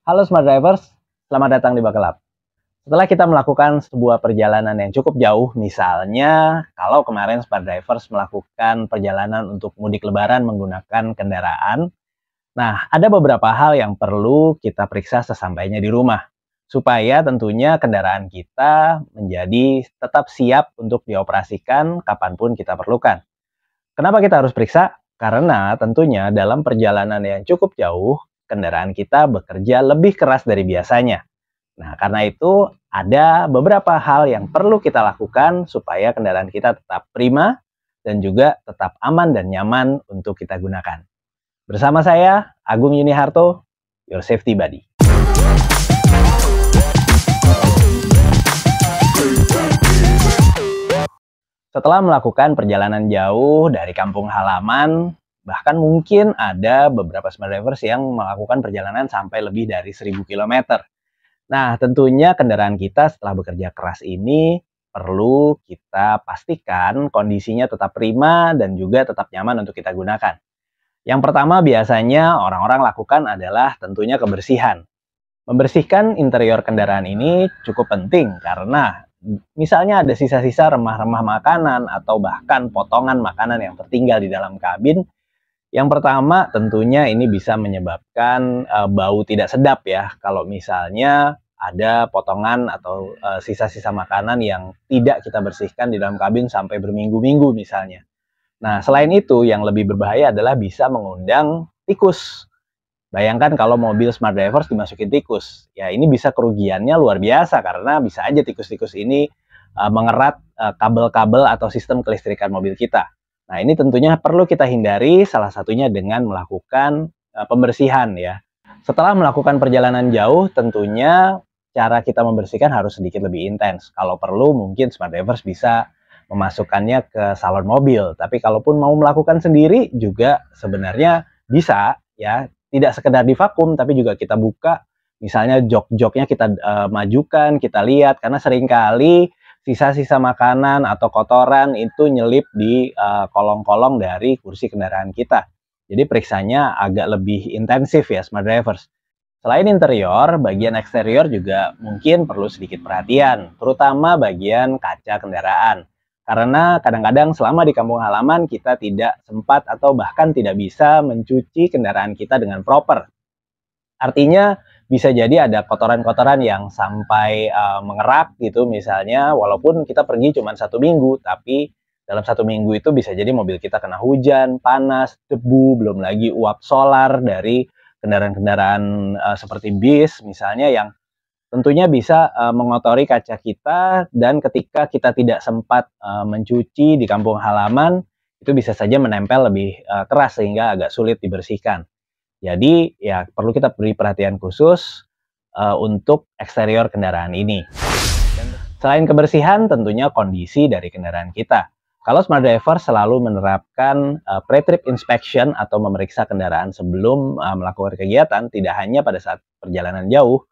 Halo Smart Drivers, selamat datang di Buckle Up. Setelah kita melakukan sebuah perjalanan yang cukup jauh, misalnya kalau kemarin Smart Drivers melakukan perjalanan untuk mudik lebaran menggunakan kendaraan, nah ada beberapa hal yang perlu kita periksa sesampainya di rumah, supaya tentunya kendaraan kita menjadi tetap siap untuk dioperasikan kapanpun kita perlukan. Kenapa kita harus periksa? Karena tentunya dalam perjalanan yang cukup jauh, kendaraan kita bekerja lebih keras dari biasanya. Nah, karena itu ada beberapa hal yang perlu kita lakukan supaya kendaraan kita tetap prima dan juga tetap aman dan nyaman untuk kita gunakan. Bersama saya, Agung Yuniharto, Your Safety Buddy. Setelah melakukan perjalanan jauh dari kampung halaman, bahkan mungkin ada beberapa smart drivers yang melakukan perjalanan sampai lebih dari 1000 km. Nah, tentunya kendaraan kita setelah bekerja keras ini perlu kita pastikan kondisinya tetap prima dan juga tetap nyaman untuk kita gunakan. Yang pertama biasanya orang-orang lakukan adalah tentunya kebersihan. Membersihkan interior kendaraan ini cukup penting karena misalnya ada sisa-sisa remah-remah makanan atau bahkan potongan makanan yang tertinggal di dalam kabin. Yang pertama tentunya ini bisa menyebabkan bau tidak sedap ya. Kalau misalnya ada potongan atau sisa-sisa makanan yang tidak kita bersihkan di dalam kabin sampai berminggu-minggu misalnya. Nah, selain itu yang lebih berbahaya adalah bisa mengundang tikus. Bayangkan kalau mobil Smart Drivers dimasukin tikus. Ya, ini bisa kerugiannya luar biasa karena bisa aja tikus-tikus ini mengerat kabel-kabel atau sistem kelistrikan mobil kita. Nah, ini tentunya perlu kita hindari, salah satunya dengan melakukan pembersihan ya. Setelah melakukan perjalanan jauh, tentunya cara kita membersihkan harus sedikit lebih intens. Kalau perlu, mungkin Smart Drivers bisa memasukkannya ke salon mobil. Tapi kalaupun mau melakukan sendiri juga sebenarnya bisa ya. Tidak sekedar di vakum, tapi juga kita buka, misalnya jok-joknya kita majukan, kita lihat, karena seringkali sisa-sisa makanan atau kotoran itu nyelip di kolong-kolong dari kursi kendaraan kita. Jadi periksanya agak lebih intensif ya Smart Drivers. Selain interior, bagian eksterior juga mungkin perlu sedikit perhatian, terutama bagian kaca kendaraan. Karena kadang-kadang selama di kampung halaman kita tidak sempat atau bahkan tidak bisa mencuci kendaraan kita dengan proper. Artinya bisa jadi ada kotoran-kotoran yang sampai mengerak gitu misalnya, walaupun kita pergi cuma 1 minggu, tapi dalam 1 minggu itu bisa jadi mobil kita kena hujan, panas, debu, belum lagi uap solar dari kendaraan-kendaraan seperti bis misalnya yang tentunya bisa mengotori kaca kita dan ketika kita tidak sempat mencuci di kampung halaman, itu bisa saja menempel lebih keras sehingga agak sulit dibersihkan. Jadi ya perlu kita beri perhatian khusus untuk eksterior kendaraan ini. Selain kebersihan, tentunya kondisi dari kendaraan kita. Kalau Smart Driver selalu menerapkan pre-trip inspection atau memeriksa kendaraan sebelum melakukan kegiatan, tidak hanya pada saat perjalanan jauh.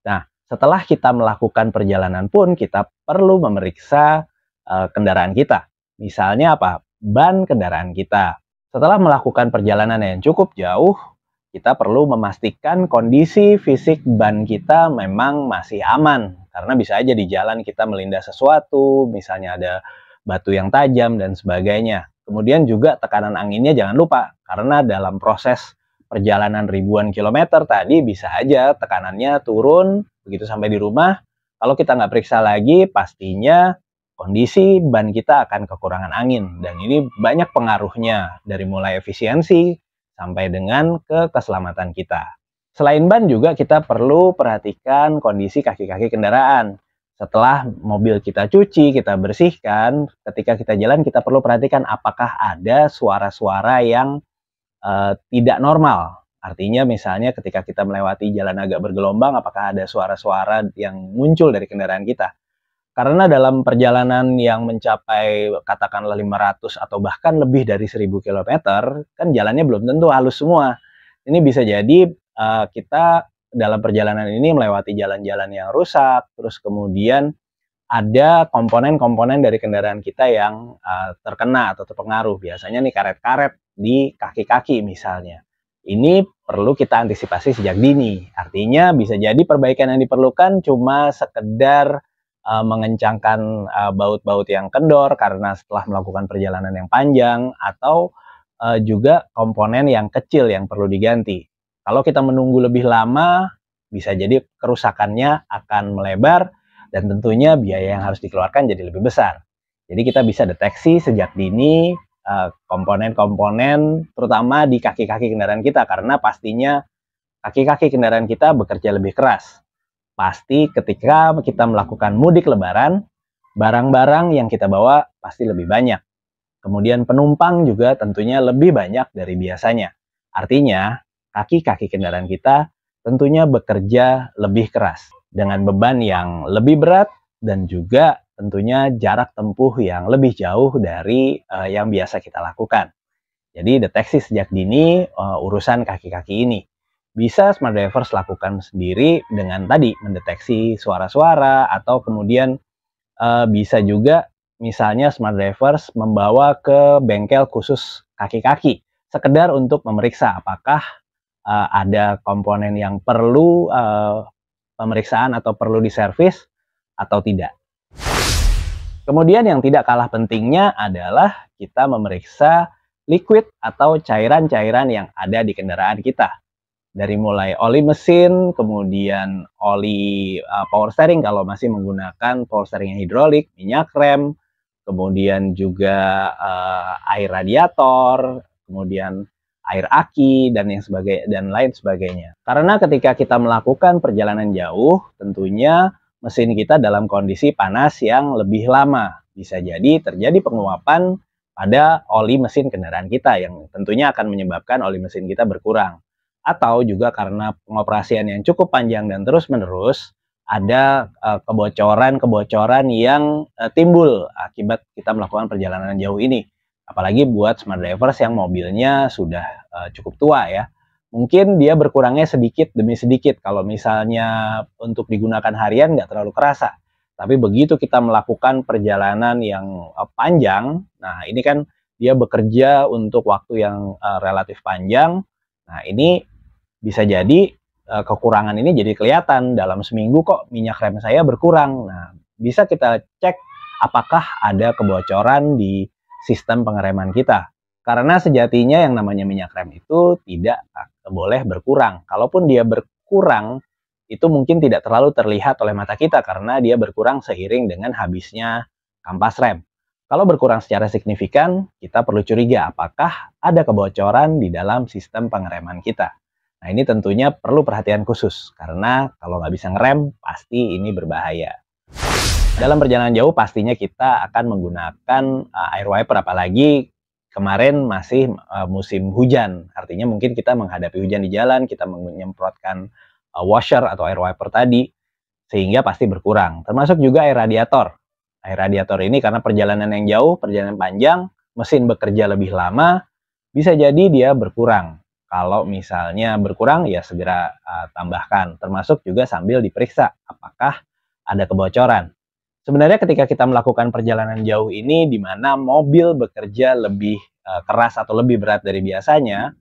Nah, setelah kita melakukan perjalanan pun kita perlu memeriksa kendaraan kita. Misalnya apa? Ban kendaraan kita. Setelah melakukan perjalanan yang cukup jauh, kita perlu memastikan kondisi fisik ban kita memang masih aman. Karena bisa aja di jalan kita melindas sesuatu, misalnya ada batu yang tajam dan sebagainya. Kemudian juga tekanan anginnya jangan lupa, karena dalam proses perjalanan ribuan kilometer tadi bisa aja tekanannya turun begitu sampai di rumah. Kalau kita nggak periksa lagi, pastinya kondisi ban kita akan kekurangan angin. Dan ini banyak pengaruhnya dari mulai efisiensi sampai dengan ke keselamatan kita. Selain ban juga kita perlu perhatikan kondisi kaki-kaki kendaraan. Setelah mobil kita cuci, kita bersihkan, ketika kita jalan kita perlu perhatikan apakah ada suara-suara yang tidak normal. Artinya misalnya ketika kita melewati jalan agak bergelombang, apakah ada suara-suara yang muncul dari kendaraan kita. Karena dalam perjalanan yang mencapai katakanlah 500 atau bahkan lebih dari 1000 kilometer, kan jalannya belum tentu halus semua. Ini bisa jadi kita dalam perjalanan ini melewati jalan-jalan yang rusak, terus kemudian ada komponen-komponen dari kendaraan kita yang terkena atau terpengaruh. Biasanya nih karet-karet di kaki-kaki misalnya. Ini perlu kita antisipasi sejak dini. Artinya bisa jadi perbaikan yang diperlukan cuma sekedar mengencangkan baut-baut yang kendor karena setelah melakukan perjalanan yang panjang, atau juga komponen yang kecil yang perlu diganti. Kalau kita menunggu lebih lama, bisa jadi kerusakannya akan melebar dan tentunya biaya yang harus dikeluarkan jadi lebih besar. Jadi kita bisa deteksi sejak dini komponen-komponen terutama di kaki-kaki kendaraan kita, karena pastinya kaki-kaki kendaraan kita bekerja lebih keras. Pasti ketika kita melakukan mudik lebaran, barang-barang yang kita bawa pasti lebih banyak. Kemudian penumpang juga tentunya lebih banyak dari biasanya. Artinya, kaki-kaki kendaraan kita tentunya bekerja lebih keras dengan beban yang lebih berat dan juga tentunya jarak tempuh yang lebih jauh dari yang biasa kita lakukan. Jadi deteksi sejak dini urusan kaki-kaki ini. Bisa smart drivers lakukan sendiri dengan tadi mendeteksi suara-suara, atau kemudian bisa juga misalnya smart drivers membawa ke bengkel khusus kaki-kaki sekedar untuk memeriksa apakah ada komponen yang perlu pemeriksaan atau perlu diservis atau tidak. Kemudian yang tidak kalah pentingnya adalah kita memeriksa liquid atau cairan-cairan yang ada di kendaraan kita. Dari mulai oli mesin, kemudian oli power steering kalau masih menggunakan power steering yang hidrolik, minyak rem, kemudian juga air radiator, kemudian air aki dan lain sebagainya. Karena ketika kita melakukan perjalanan jauh, tentunya mesin kita dalam kondisi panas yang lebih lama. Bisa jadi terjadi penguapan pada oli mesin kendaraan kita yang tentunya akan menyebabkan oli mesin kita berkurang. Atau juga karena pengoperasian yang cukup panjang dan terus-menerus, ada kebocoran-kebocoran yang timbul akibat kita melakukan perjalanan jauh ini. Apalagi buat smart drivers yang mobilnya sudah cukup tua ya. Mungkin dia berkurangnya sedikit demi sedikit. Kalau misalnya untuk digunakan harian nggak terlalu kerasa. Tapi begitu kita melakukan perjalanan yang panjang, nah ini kan dia bekerja untuk waktu yang relatif panjang. Nah ini bisa jadi kekurangan ini jadi kelihatan. Dalam seminggu kok minyak rem saya berkurang. Nah bisa kita cek apakah ada kebocoran di sistem pengereman kita. Karena sejatinya yang namanya minyak rem itu tidak boleh berkurang. Kalaupun dia berkurang, itu mungkin tidak terlalu terlihat oleh mata kita karena dia berkurang seiring dengan habisnya kampas rem. Kalau berkurang secara signifikan, kita perlu curiga apakah ada kebocoran di dalam sistem pengereman kita. Nah ini tentunya perlu perhatian khusus, karena kalau nggak bisa ngerem, pasti ini berbahaya. Dalam perjalanan jauh pastinya kita akan menggunakan air wiper, apalagi kemarin masih musim hujan. Artinya mungkin kita menghadapi hujan di jalan, kita menyemprotkan washer atau air wiper tadi, sehingga pasti berkurang. Termasuk juga air radiator. Air radiator ini karena perjalanan yang jauh, perjalanan panjang, mesin bekerja lebih lama, bisa jadi dia berkurang. Kalau misalnya berkurang, ya segera tambahkan. Termasuk juga sambil diperiksa apakah ada kebocoran. Sebenarnya ketika kita melakukan perjalanan jauh ini di mana mobil bekerja lebih keras atau lebih berat dari biasanya,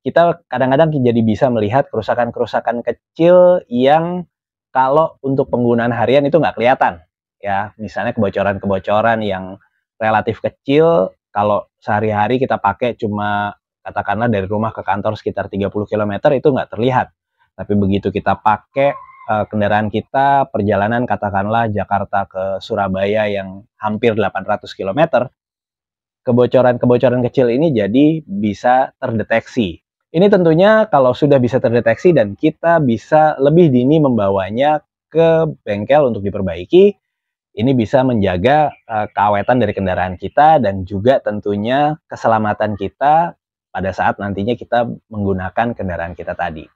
kita kadang-kadang jadi bisa melihat kerusakan-kerusakan kecil yang kalau untuk penggunaan harian itu nggak kelihatan. Ya, misalnya kebocoran-kebocoran yang relatif kecil, kalau sehari-hari kita pakai cuma katakanlah dari rumah ke kantor sekitar 30 km itu nggak terlihat. Tapi begitu kita pakai kendaraan kita perjalanan katakanlah Jakarta ke Surabaya yang hampir 800 km, kebocoran-kebocoran kecil ini jadi bisa terdeteksi. Ini tentunya kalau sudah bisa terdeteksi dan kita bisa lebih dini membawanya ke bengkel untuk diperbaiki, ini bisa menjaga keawetan dari kendaraan kita dan juga tentunya keselamatan kita pada saat nantinya kita menggunakan kendaraan kita tadi.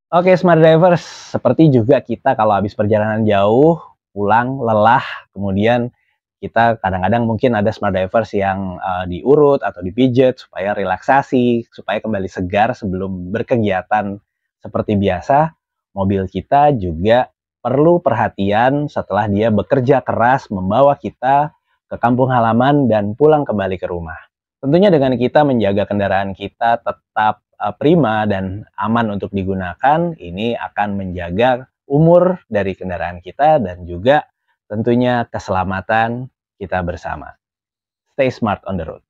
Oke, smart drivers, seperti juga kita kalau habis perjalanan jauh, pulang, lelah, kemudian kita kadang-kadang mungkin ada smart drivers yang diurut atau dipijet supaya relaksasi, supaya kembali segar sebelum berkegiatan seperti biasa. Mobil kita juga perlu perhatian setelah dia bekerja keras membawa kita ke kampung halaman dan pulang kembali ke rumah. Tentunya dengan kita menjaga kendaraan kita tetap prima dan aman untuk digunakan, ini akan menjaga umur dari kendaraan kita dan juga tentunya keselamatan kita bersama. Stay smart on the road.